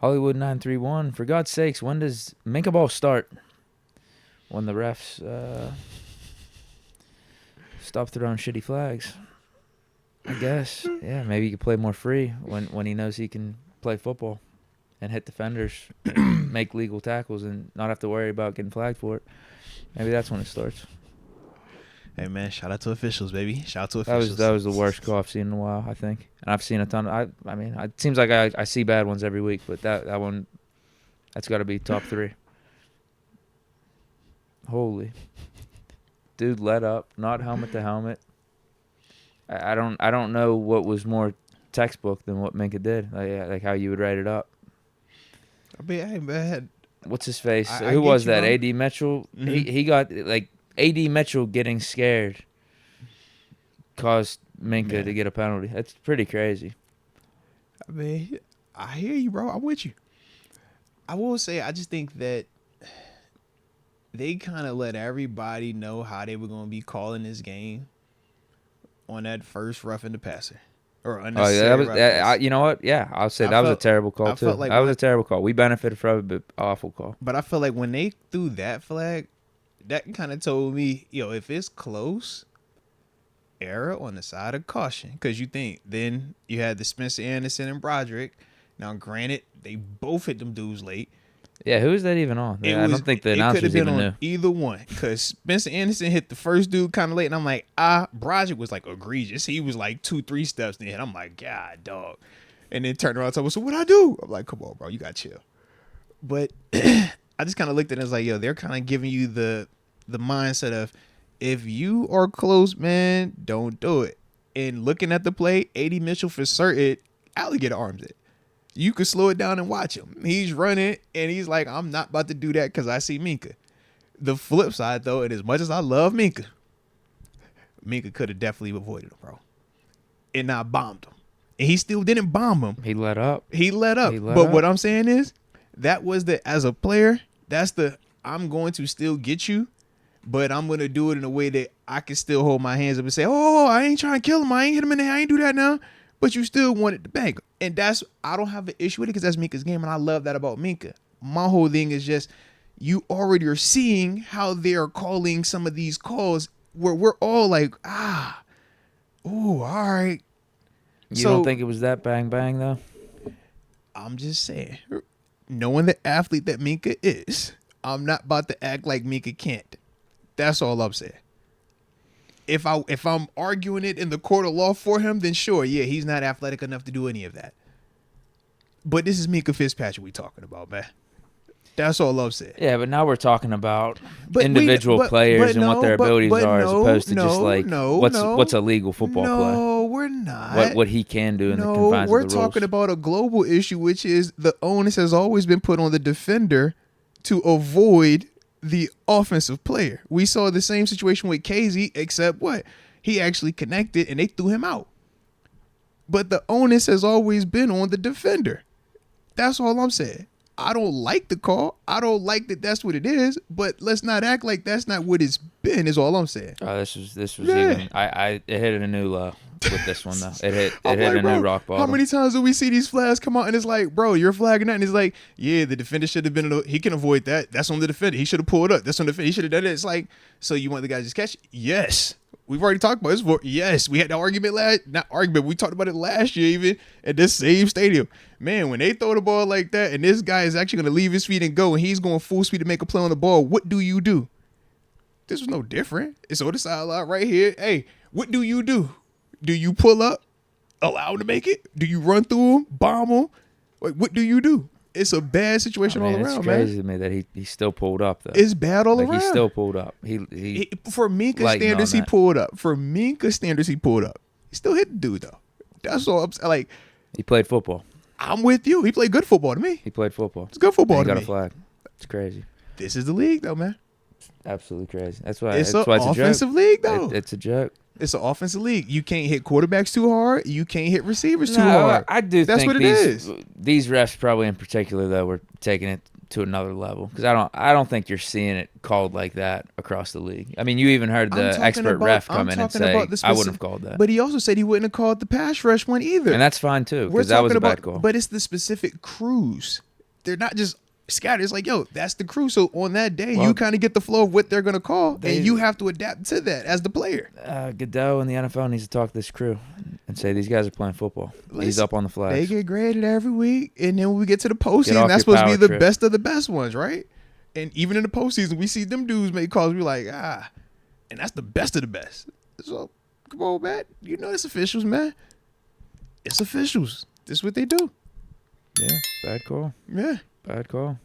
Hollywood 931. For God's sakes, when does Minkah ball start? When the refs stop throwing shitty flags. I guess. Yeah, maybe he could play more free when he knows he can play football and hit defenders, and make legal tackles, and not have to worry about getting flagged for it. Maybe that's when it starts. Hey, man, shout out to officials, baby. Shout out to officials. That was the worst call I've seen in a while, I think. And I've seen a ton. I mean, it seems like I see bad ones every week, but that one, that's got to be top 3. Holy. Dude let up, not helmet to helmet. I don't know what was more textbook than what Minka did, like how you would write it up. I mean, hey, man. What's his face? Who was that? A.D. Mitchell? Mm-hmm. He got, like, A.D. Mitchell getting scared caused Minka to get a penalty. That's pretty crazy. I mean, I hear you, bro. I'm with you. I will say, I just think that they kind of let everybody know how they were going to be calling this game on that first roughing the passer. Or unnecessary you know what? Yeah, I'll say that was a terrible call, too. That was a terrible call. We benefited from it, but awful call. But I feel like when they threw that flag, that kind of told me, if it's close, error on the side of caution. Because you think, then you had the Spencer Anderson and Broderick. Now, granted, they both hit them dudes late. Yeah, who is that even on? I don't think the announcers even knew. Either one, because Spencer Anderson hit the first dude kind of late, and I'm like, Broderick was like egregious. He was like 2-3 steps in, and I'm like, God, dog. And then turned around and told me, so what I do? I'm like, come on, bro, you got to chill. But I just kind of looked at it and was like, they're kind of giving you the mindset of, if you are close, man, don't do it. And looking at the play, A.D. Mitchell for certain, alligator arms it. You could slow it down and watch him. He's running, and he's like, I'm not about to do that because I see Minka. The flip side, though, and as much as I love Minka could have definitely avoided him, bro. And not bombed him. And he still didn't bomb him. He let up. But what I'm saying is, that was as a player, that's I'm going to still get you, but I'm going to do it in a way that I can still hold my hands up and say, oh, I ain't trying to kill him. I ain't hit him in the head. I ain't do that now. But you still wanted to bang him. And I don't have an issue with it because that's Minka's game, and I love that about Minka. My whole thing is just, you already are seeing how they are calling some of these calls where we're all like, all right. You don't think it was that bang, though? I'm just saying, knowing the athlete that Minka is, I'm not about to act like Minka can't. That's all I'm saying. If I'm arguing it in the court of law for him, then sure, yeah, he's not athletic enough to do any of that. But this is Minkah Fitzpatrick we talking about, man. That's all I'm saying. Yeah, but now we're talking about individual players and what their abilities are, as opposed to just like what's a legal football play. No, we're not. What he can do in the confines of the rules. We're talking about a global issue, which is the onus has always been put on the defender to avoid the offensive player. We saw the same situation with Casey, except what? He actually connected and they threw him out. But the onus has always been on the defender. That's all I'm saying. I don't like the call. I don't like that that's what it is, but let's not act like that's not what it's been, is all I'm saying. Oh, this was even it hit a new low with this one though. It hit a new rock bottom. How many times do we see these flags come out and it's like, bro, you're flagging that, and it's like, yeah, the defender should have been he can avoid that. That's on the defender. He should have pulled up. That's on the defender. He should have done it. It's like, so you want the guy to just catch it? Yes. We've already talked about this. Yes, we had the argument we talked about it last year even at this same stadium. Man, when they throw the ball like that and this guy is actually going to leave his feet and go and he's going full speed to make a play on the ball, what do you do? This was no different. It's on the sideline right here. Hey, what do you do? Do you pull up, allow him to make it? Do you run through him, bomb him? Like, what do you do? It's a bad situation all around, man. It's crazy to me that he still pulled up, though. It's bad all around. He still pulled up. He for Minka standards, he pulled up. For Minka standards, he pulled up. He still hit the dude, though. That's all I'm saying. Like, he played football. I'm with you. He played good football to me. He played football. It's good football to me. He got a flag. It's crazy. This is the league, though, man. Absolutely crazy. That's why it's an offensive league, though. It's a joke. It's an offensive league. You can't hit quarterbacks too hard. You can't hit receivers too hard. I do That's think what it is. These refs probably in particular, though, were taking it to another level, because I don't think you're seeing it called like that across the league. I mean, you even heard the expert ref come in and say, I wouldn't have called that. But he also said he wouldn't have called the pass rush one either. And that's fine, too, because that was a bad call. But it's the specific crews. they're not just scattered. It's like, yo, that's the crew. So on that day, Well, you kind of get the flow of what they're gonna call, they- and you have to adapt to that as the player. Godot in the NFL needs to talk to this crew and say these guys are playing football. He's Listen, up on the flags. They get graded every week, and then when we get to the Get postseason, off that's your supposed to be power the trip. best of the best ones, right? And even in the postseason, we see them dudes make calls. We're like, and that's the best of the best. So come on, man. You know it's officials, man. It's officials. This is what they do. Yeah, bad call. Yeah. Bad call.